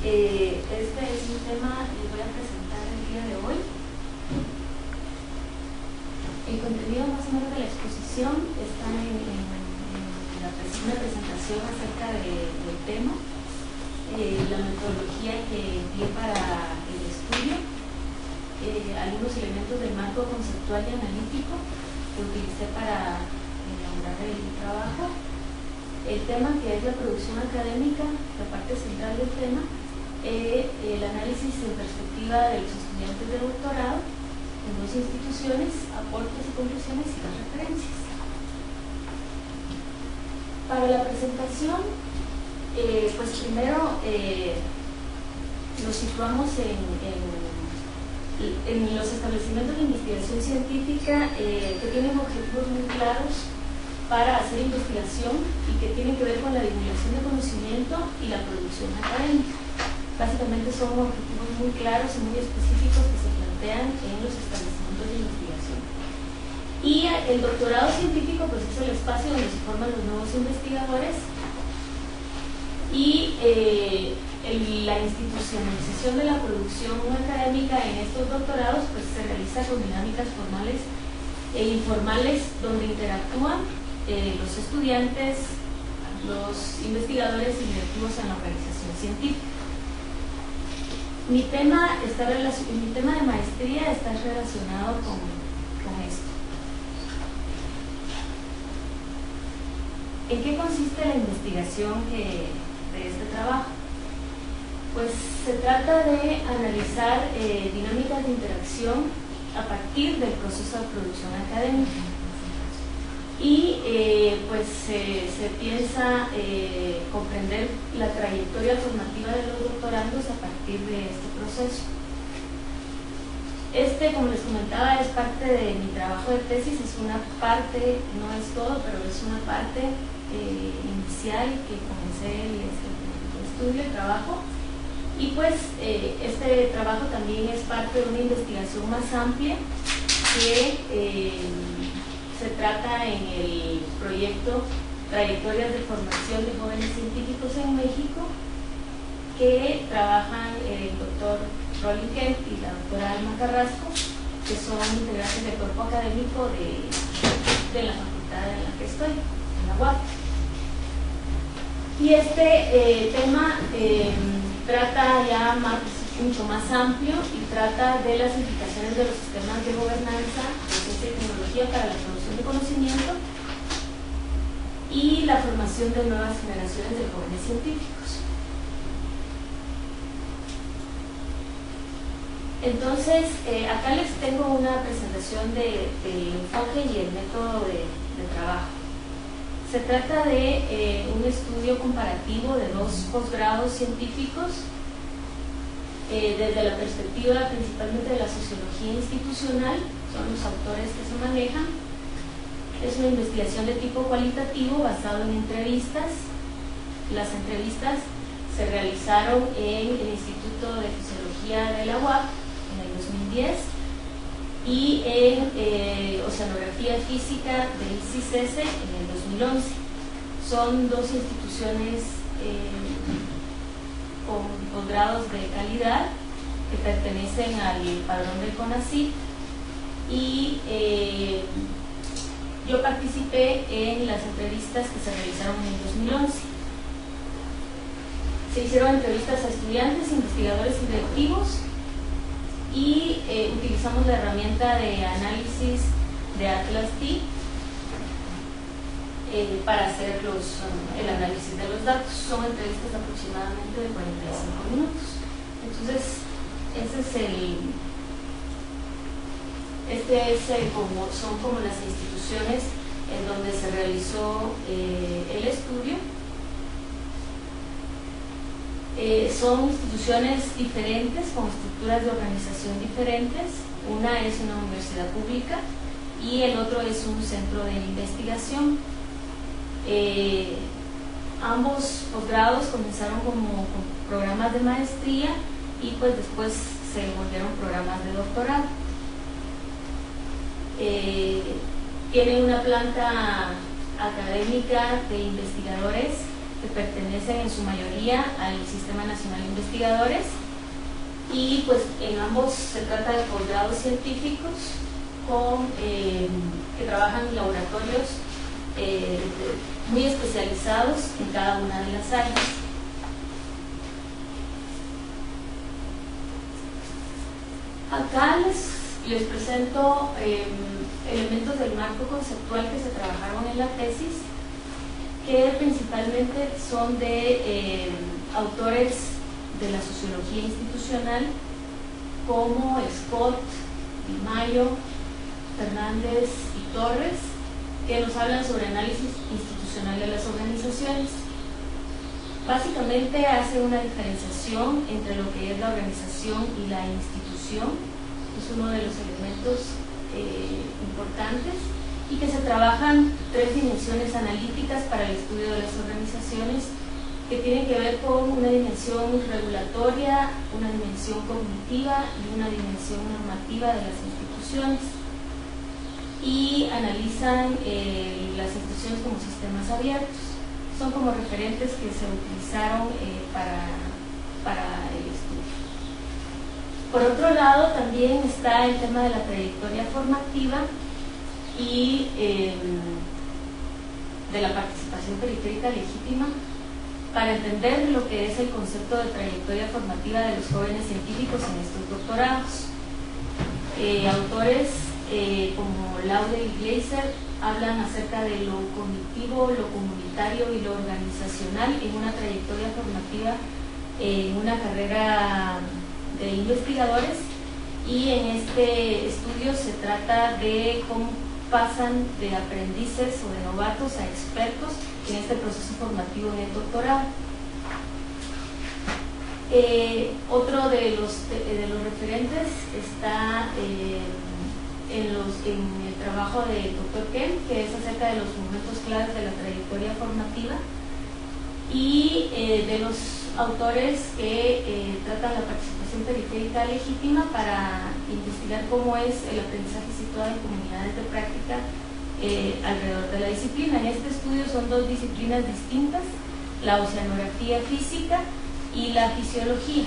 Este es un tema que les voy a presentar el día de hoy. El contenido más o menos de la exposición está en una presentación acerca del tema, la metodología que empleé para el estudio, algunos elementos del marco conceptual y analítico que utilicé para elaborar el trabajo, el tema que es la producción académica, la parte central del tema, el análisis en perspectiva de los estudiantes de doctorado en dos instituciones, aportes y conclusiones y las referencias. Para la presentación, pues primero nos situamos en los establecimientos de investigación científica que tienen objetivos muy claros para hacer investigación y que tienen que ver con la divulgación de conocimiento y la producción académica. Básicamente son objetivos muy claros y muy específicos que se plantean en los establecimientos de investigación. Y el doctorado científico pues es el espacio donde se forman los nuevos investigadores y la institucionalización de la producción académica en estos doctorados pues se realiza con dinámicas formales e informales donde interactúan los estudiantes, los investigadores y directivos en la organización científica. Mi tema de maestría está relacionado con esto. ¿En qué consiste la investigación de este trabajo? Pues se trata de analizar dinámicas de interacción a partir del proceso de producción académica. Y pues se piensa comprender la trayectoria formativa de los doctorandos a partir de este proceso. Como les comentaba, es parte de mi trabajo de tesis, es una parte, no es todo, pero es una parte inicial que comencé el estudio, el trabajo. Y pues este trabajo también es parte de una investigación más amplia que se trata en el proyecto Trayectorias de Formación de Jóvenes Científicos en México, que trabajan el doctor Rolly Kemp y la doctora Alma Carrasco, que son integrantes del cuerpo académico de la facultad en la que estoy, en la UAP. Y este tema trata ya mucho más amplio y trata de las implicaciones de los sistemas de gobernanza, de ciencia y tecnología para la producción de conocimiento y la formación de nuevas generaciones de jóvenes científicos. Entonces, acá les tengo una presentación del enfoque y el método de trabajo. Se trata de un estudio comparativo de dos posgrados científicos desde la perspectiva principalmente de la sociología institucional, son los autores que se manejan. Es una investigación de tipo cualitativo basado en entrevistas. Las entrevistas se realizaron en el Instituto de Fisiología de la UAP en el 2010 y en Oceanografía Física del CICESE en el 2011. Son dos instituciones con posgrados de calidad que pertenecen al padrón del CONACYT y yo participé en las entrevistas que se realizaron en el 2011. Se hicieron entrevistas a estudiantes, investigadores y directivos y utilizamos la herramienta de análisis de Atlas-T para hacer el análisis de los datos. Son entrevistas aproximadamente de 45 minutos. Entonces, son como las instituciones en donde se realizó el estudio. Son instituciones diferentes, con estructuras de organización diferentes. Una es una universidad pública y el otro es un centro de investigación. Ambos posgrados comenzaron como programas de maestría y pues después se volvieron programas de doctorado. Tienen una planta académica de investigadores que que pertenecen en su mayoría al Sistema Nacional de Investigadores, y pues en ambos se trata de posgrados científicos que trabajan en laboratorios muy especializados en cada una de las áreas. Acá les presento elementos del marco conceptual que se trabajaron en la tesis, que principalmente son de autores de la sociología institucional como Scott, Di Maio, Fernández y Torres, que nos hablan sobre análisis institucional de las organizaciones. Básicamente hace una diferenciación entre lo que es la organización y la institución, es uno de los elementos importantes, y que se trabajan 3 dimensiones analíticas para el estudio de las organizaciones, que tienen que ver con una dimensión regulatoria, una dimensión cognitiva y una dimensión normativa de las instituciones, y analizan las instituciones como sistemas abiertos. Son como referentes que se utilizaron para el estudio. Por otro lado, también está el tema de la trayectoria formativa y de la participación periférica legítima, para entender lo que es el concepto de trayectoria formativa de los jóvenes científicos en estos doctorados. Autores como Laude y Gleiser hablan acerca de lo cognitivo, lo comunitario y lo organizacional en una trayectoria formativa en una carrera de investigadores, y en este estudio se trata de cómo pasan de aprendices o de novatos a expertos en este proceso formativo en el doctorado. Otro de los referentes está en el trabajo del Dr. Kemp, que es acerca de los momentos claves de la trayectoria formativa, y de los autores que tratan la participación periférica legítima para investigar cómo es el aprendizaje situado en comunidades de práctica alrededor de la disciplina. En este estudio son 2 disciplinas distintas, la oceanografía física y la fisiología.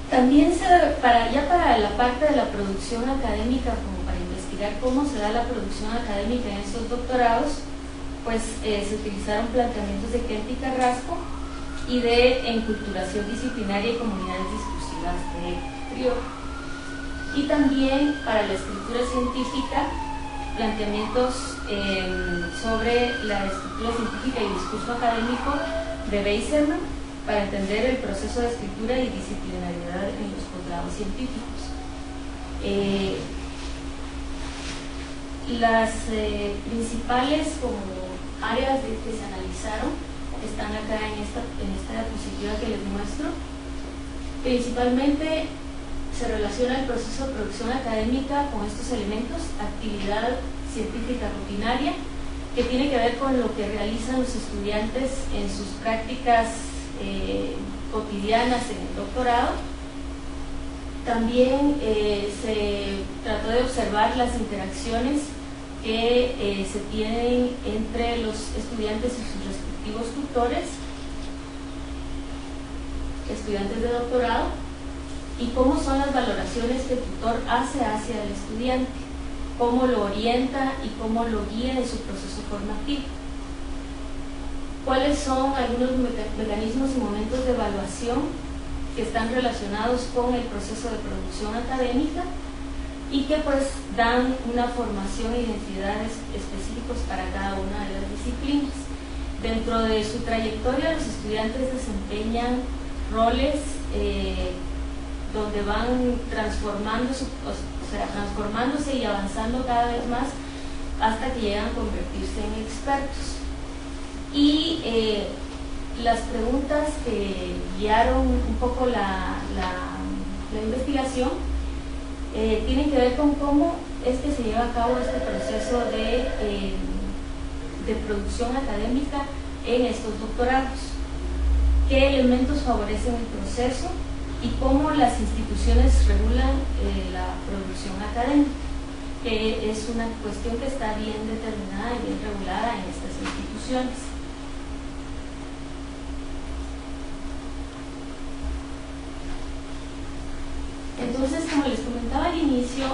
También para la parte de la producción académica, como para investigar cómo se da la producción académica en estos doctorados, pues se utilizaron planteamientos de Kemp y Carrasco y de enculturación disciplinaria y comunidades discursivas de Prior. Y también para la escritura científica, planteamientos sobre la escritura científica y discurso académico de Beiserman, para entender el proceso de escritura y disciplinariedad en los posgrados científicos. Las principales como áreas que se analizaron están acá en esta diapositiva que les muestro. Principalmente se relaciona el proceso de producción académica con estos elementos: actividad científica rutinaria, que tiene que ver con lo que realizan los estudiantes en sus prácticas cotidianas en el doctorado. También se trató de observar las interacciones que se tienen entre los estudiantes y sus respectivos tutores, estudiantes de doctorado, y cómo son las valoraciones que el tutor hace hacia el estudiante, cómo lo orienta y cómo lo guía en su proceso formativo. ¿Cuáles son algunos mecanismos y momentos de evaluación que están relacionados con el proceso de producción académica y que pues dan una formación e identidades específicos para cada una de las disciplinas? Dentro de su trayectoria, los estudiantes desempeñan roles donde van transformándose y avanzando cada vez más hasta que llegan a convertirse en expertos. Y las preguntas que guiaron un poco la investigación tienen que ver con cómo es que se lleva a cabo este proceso de producción académica en estos doctorados, qué elementos favorecen el proceso y cómo las instituciones regulan la producción académica. que es una cuestión que está bien determinada y bien regulada en estas instituciones. Entonces, como les comentaba al inicio,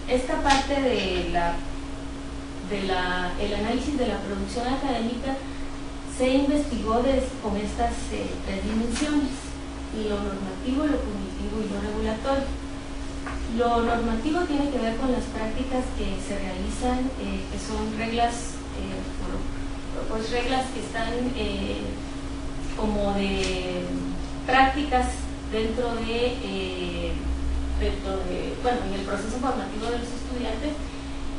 esta parte de el análisis de la producción académica se investigó con estas tres dimensiones: lo normativo, lo cognitivo y lo regulatorio. Lo normativo tiene que ver con las prácticas que se realizan, que son reglas, pues reglas que están como de prácticas dentro de bueno, en el proceso formativo de los estudiantes.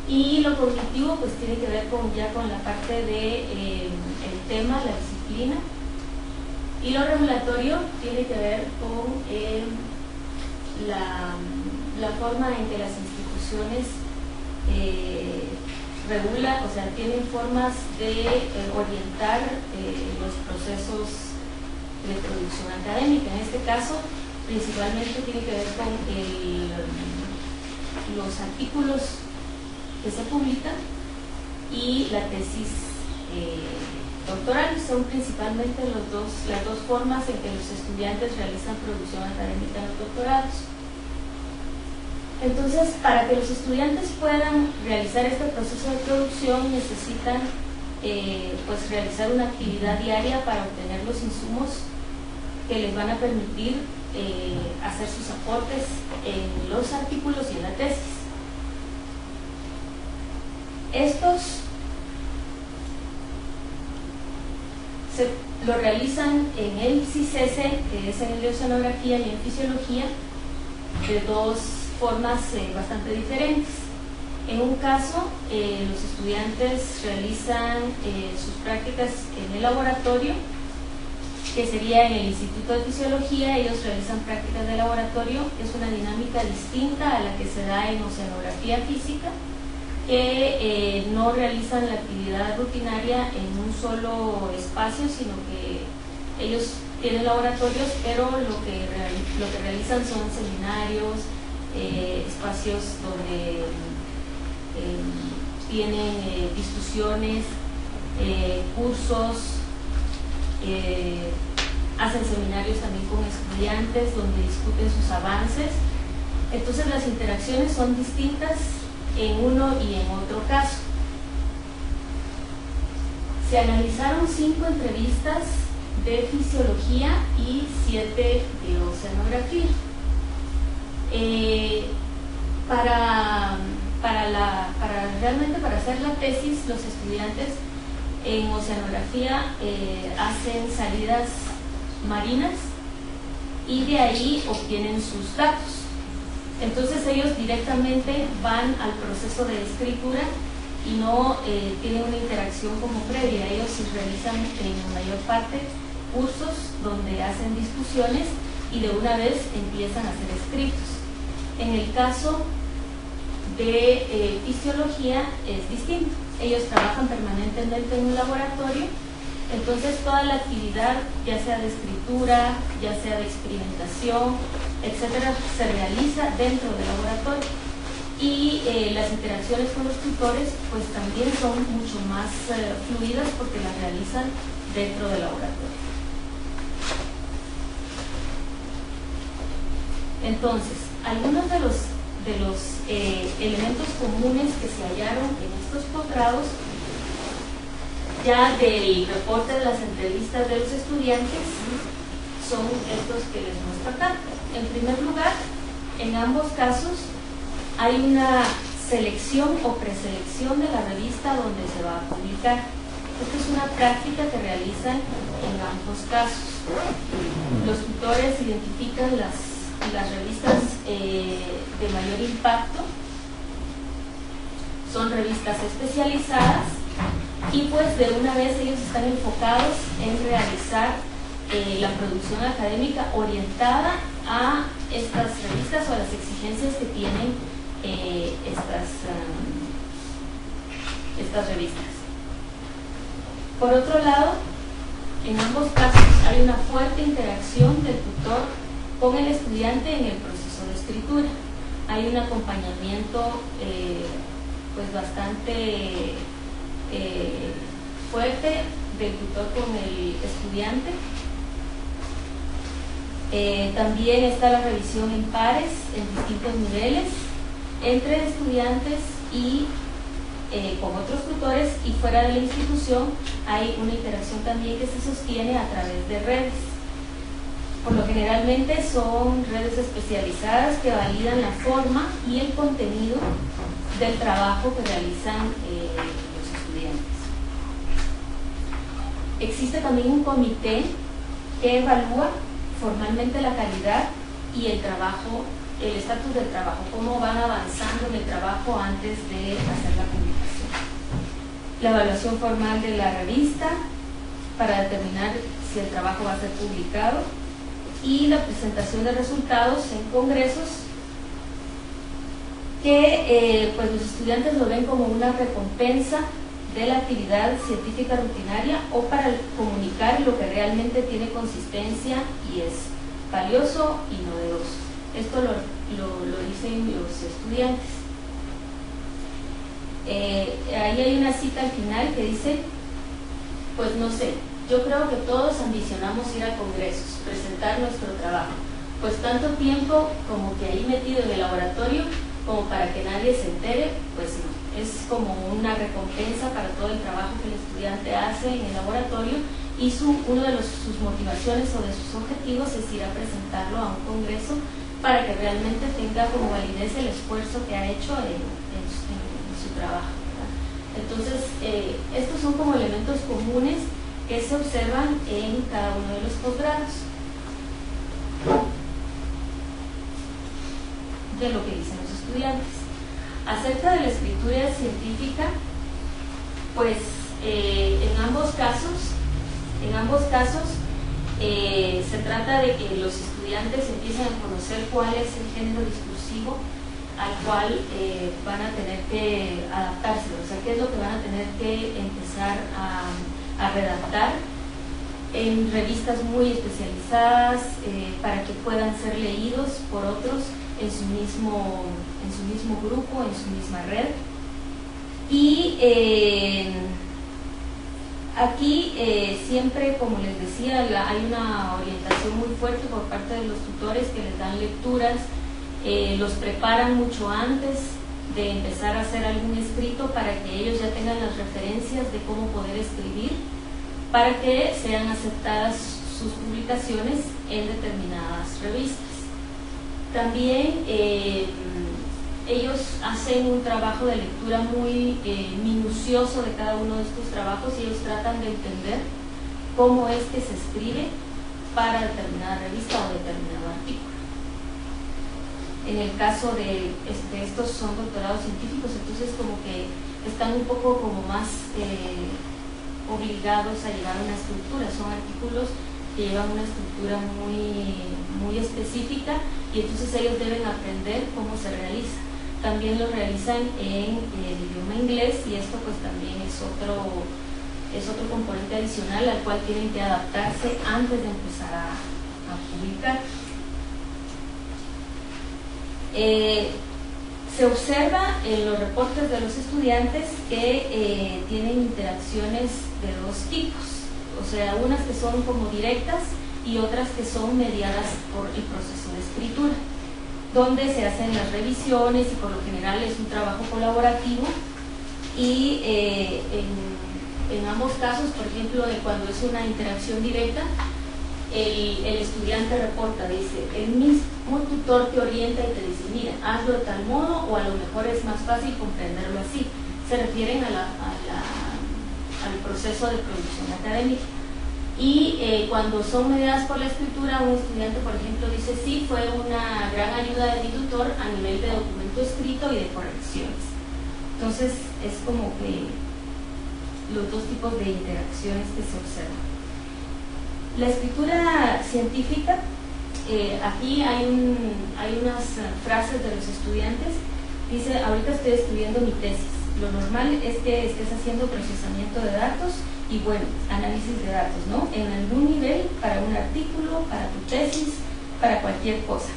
Y lo cognitivo pues tiene que ver ya con la parte de el tema, la disciplina. Y lo regulatorio tiene que ver con la forma en que las instituciones regulan, o sea, tienen formas de orientar los procesos de producción académica. En este caso, principalmente tiene que ver con los artículos que se publican y la tesis doctoral. Son principalmente las dos formas en que los estudiantes realizan producción académica en los doctorados. Entonces, para que los estudiantes puedan realizar este proceso de producción, necesitan pues realizar una actividad diaria para obtener los insumos que les van a permitir hacer sus aportes en los artículos y en la tesis. Estos lo realizan en el CICESE, que es en el de oceanografía, y en fisiología, de dos formas bastante diferentes. En un caso, los estudiantes realizan sus prácticas en el laboratorio, que sería en el Instituto de Fisiología. Ellos realizan prácticas de laboratorio. Es una dinámica distinta a la que se da en oceanografía física, que no realizan la actividad rutinaria en un solo espacio, sino que ellos tienen laboratorios, pero lo que realizan son seminarios, espacios donde tienen discusiones, cursos, hacen seminarios también con estudiantes donde discuten sus avances. Entonces las interacciones son distintas en uno y en otro caso. Se analizaron 5 entrevistas de fisiología y 7 de oceanografía. Realmente para hacer la tesis, los estudiantes en oceanografía hacen salidas marinas y de ahí obtienen sus datos. Entonces ellos directamente van al proceso de escritura y no tienen una interacción como previa. Ellos realizan en mayor parte cursos donde hacen discusiones y de una vez empiezan a hacer escritos. En el caso de fisiología es distinto. Ellos trabajan permanentemente en un laboratorio, entonces toda la actividad, ya sea de escritura, ya sea de experimentación, etcétera, se realiza dentro del laboratorio. Y las interacciones con los tutores pues también son mucho más fluidas porque las realizan dentro del laboratorio. Entonces, algunos de los elementos comunes que se hallaron en estos posgrados, ya del reporte de las entrevistas de los estudiantes, son estos que les muestro acá. En primer lugar, en ambos casos hay una selección o preselección de la revista donde se va a publicar. Esta es una práctica que realizan en ambos casos. Los tutores identifican las revistas de mayor impacto, son revistas especializadas, y pues de una vez ellos están enfocados en realizar la producción académica orientada a estas revistas o a las exigencias que tienen estas revistas. Por otro lado, en ambos casos hay una fuerte interacción del tutor con el estudiante en el proceso de escritura. hay un acompañamiento pues bastante fuerte del tutor con el estudiante. También está la revisión en pares en distintos niveles entre estudiantes y con otros tutores, y fuera de la institución hay una interacción también que se sostiene a través de redes. Por lo generalmente son redes especializadas que validan la forma y el contenido del trabajo que realizan los estudiantes. Existe también un comité que evalúa formalmente la calidad y el trabajo, el estatus del trabajo, cómo van avanzando en el trabajo antes de hacer la publicación. La evaluación formal de la revista para determinar si el trabajo va a ser publicado, y la presentación de resultados en congresos que pues los estudiantes lo ven como una recompensa de la actividad científica rutinaria o para comunicar lo que realmente tiene consistencia y es valioso y novedoso. Esto lo dicen los estudiantes. Ahí hay una cita al final que dice, pues no sé, yo creo que todos ambicionamos ir a congresos, presentar nuestro trabajo, pues tanto tiempo como que ahí metido en el laboratorio como para que nadie se entere, pues no. Es como una recompensa para todo el trabajo que el estudiante hace en el laboratorio, y uno de sus motivaciones o de sus objetivos es ir a presentarlo a un congreso para que realmente tenga como validez el esfuerzo que ha hecho en su trabajo, ¿verdad? Entonces, estos son como elementos comunes que se observan en cada uno de los posgrados de lo que dicen los estudiantes. Acerca de la escritura científica, pues en ambos casos se trata de que los estudiantes empiecen a conocer cuál es el género discursivo al cual van a tener que adaptarse, o sea, qué es lo que van a tener que empezar a redactar en revistas muy especializadas para que puedan ser leídos por otros en su mismo grupo, en su misma red. Y aquí siempre, como les decía, hay una orientación muy fuerte por parte de los tutores que les dan lecturas, los preparan mucho antes de empezar a hacer algún escrito para que ellos ya tengan las referencias de cómo poder escribir, para que sean aceptadas sus publicaciones en determinadas revistas. También ellos hacen un trabajo de lectura muy minucioso de cada uno de estos trabajos, y ellos tratan de entender cómo es que se escribe para determinada revista o determinado artículo. En el caso de estos son doctorados científicos, entonces como que están un poco como más obligados a llevar una estructura, son artículos que llevan una estructura muy específica, y entonces ellos deben aprender cómo se realiza. También lo realizan en el idioma inglés, y esto pues también es otro componente adicional al cual tienen que adaptarse antes de empezar a publicar. Se observa en los reportes de los estudiantes que tienen interacciones de dos tipos, o sea, unas que son como directas y otras que son mediadas por el proceso de escritura, donde se hacen las revisiones, y por lo general es un trabajo colaborativo. Y en ambos casos, por ejemplo, cuando es una interacción directa, el estudiante reporta, dice, el mismo tutor te orienta y te dice, mira, hazlo de tal modo, o a lo mejor es más fácil comprenderlo así. Se refieren al proceso de producción académica. Y cuando son mediadas por la escritura, un estudiante, por ejemplo, dice, sí, fue una gran ayuda de mi tutor a nivel de documento escrito y de correcciones. Entonces, es como que los dos tipos de interacciones que se observan. La escritura científica, aquí hay unas frases de los estudiantes. Dice, ahorita estoy escribiendo mi tesis. Lo normal es que estés haciendo procesamiento de datos y, bueno, análisis de datos, ¿no? En algún nivel, para un artículo, para tu tesis, para cualquier cosa.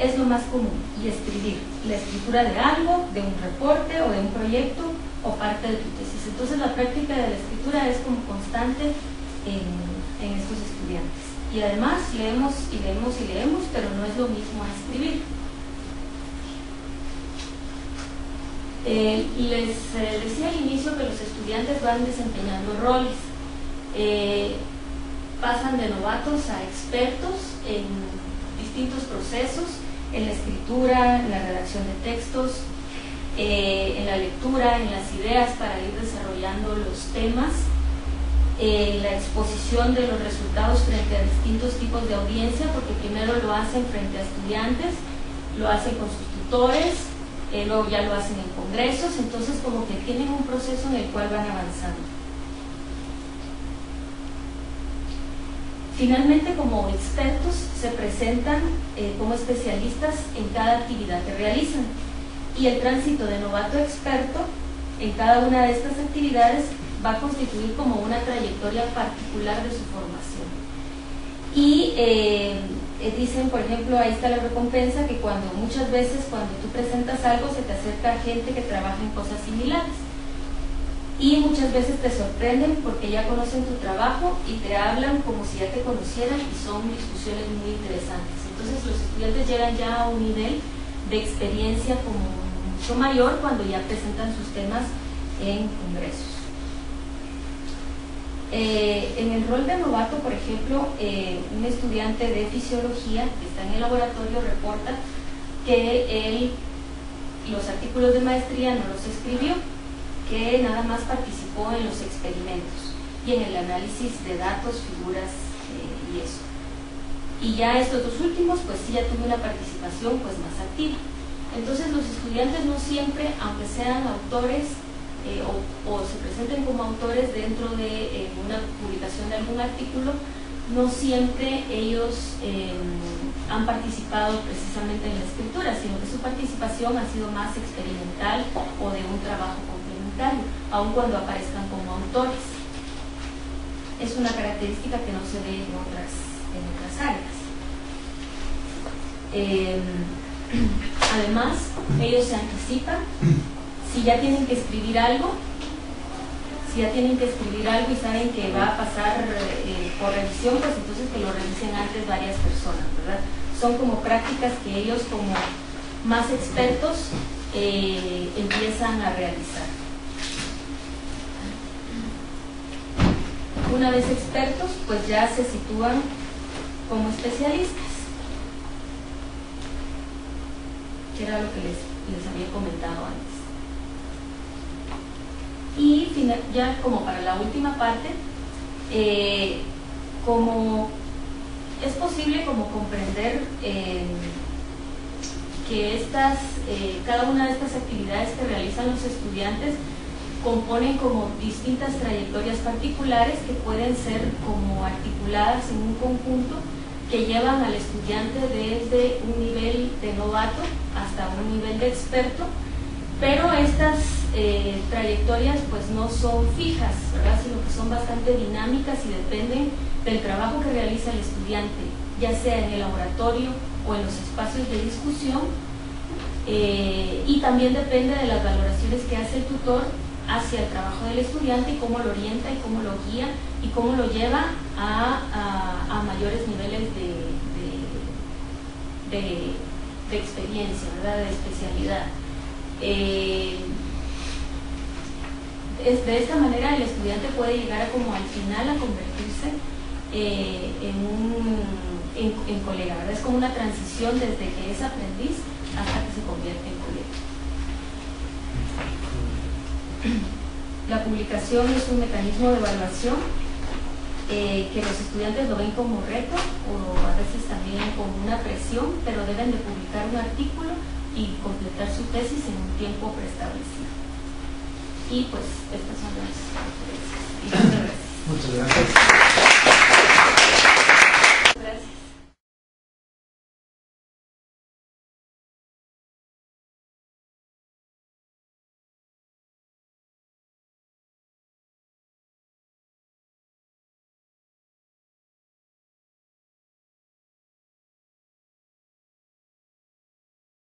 es lo más común, y escribir, la escritura de algo, de un reporte o de un proyecto o parte de tu tesis. Entonces la práctica de la escritura es como constante en estos estudiantes. Y además leemos y leemos y leemos, pero no es lo mismo a escribir. Les decía al inicio que los estudiantes van desempeñando roles. Pasan de novatos a expertos en distintos procesos, en la escritura, en la redacción de textos, en la lectura, en las ideas para ir desarrollando los temas, en la exposición de los resultados frente a distintos tipos de audiencia, porque primero lo hacen frente a estudiantes, lo hacen con sus tutores, luego ya lo hacen en congresos, entonces como que tienen un proceso en el cual van avanzando. Finalmente, como expertos, se presentan como especialistas en cada actividad que realizan, y el tránsito de novato a experto en cada una de estas actividades va a constituir como una trayectoria particular de su formación. Y dicen, por ejemplo, ahí está la recompensa, que muchas veces cuando tú presentas algo se te acerca gente que trabaja en cosas similares, y muchas veces te sorprenden porque ya conocen tu trabajo y te hablan como si ya te conocieran, y son discusiones muy interesantes. Entonces los estudiantes llegan ya a un nivel de experiencia como mucho mayor cuando ya presentan sus temas en congresos. En el rol de novato, por ejemplo, un estudiante de fisiología que está en el laboratorio reporta que los artículos de maestría no los escribió, que nada más participó en los experimentos y en el análisis de datos, figuras y eso. Y ya estos dos últimos, pues sí, ya tuve una participación pues más activa. Entonces los estudiantes no siempre, aunque sean autores o se presenten como autores dentro de una publicación de algún artículo, no siempre ellos han participado precisamente en la escritura, sino que su participación ha sido más experimental o de un trabajo complementario, aun cuando aparezcan como autores. Es una característica que no se ve en otras áreas. Además, ellos se anticipan. Si ya tienen que escribir algo, y saben que va a pasar por revisión, pues entonces que lo revisen antes varias personas, ¿verdad? Son como prácticas que ellos, como más expertos, empiezan a realizar. Una vez expertos, pues ya se sitúan como especialistas, que era lo que les había comentado antes. Y ya como para la última parte, como es posible como comprender que cada una de estas actividades que realizan los estudiantes componen como distintas trayectorias particulares que pueden ser como articuladas en un conjunto que llevan al estudiante desde un nivel de novato hasta un nivel de experto, pero estas trayectorias pues no son fijas, ¿verdad? Sino que son bastante dinámicas y dependen del trabajo que realiza el estudiante, ya sea en el laboratorio o en los espacios de discusión, y también depende de las valoraciones que hace el tutor hacia el trabajo del estudiante y cómo lo orienta y cómo lo guía y cómo lo lleva a mayores niveles de experiencia, ¿verdad? De especialidad. De esta manera el estudiante puede llegar como al final a convertirse en colega, ¿verdad? Es como una transición desde que es aprendiz hasta que se convierte en colega. La publicación es un mecanismo de evaluación que los estudiantes lo ven como reto o a veces también como una presión, pero deben de publicar un artículo y completar su tesis en un tiempo preestablecido. Y pues estas son las referencias. Muchas gracias. Muchas gracias.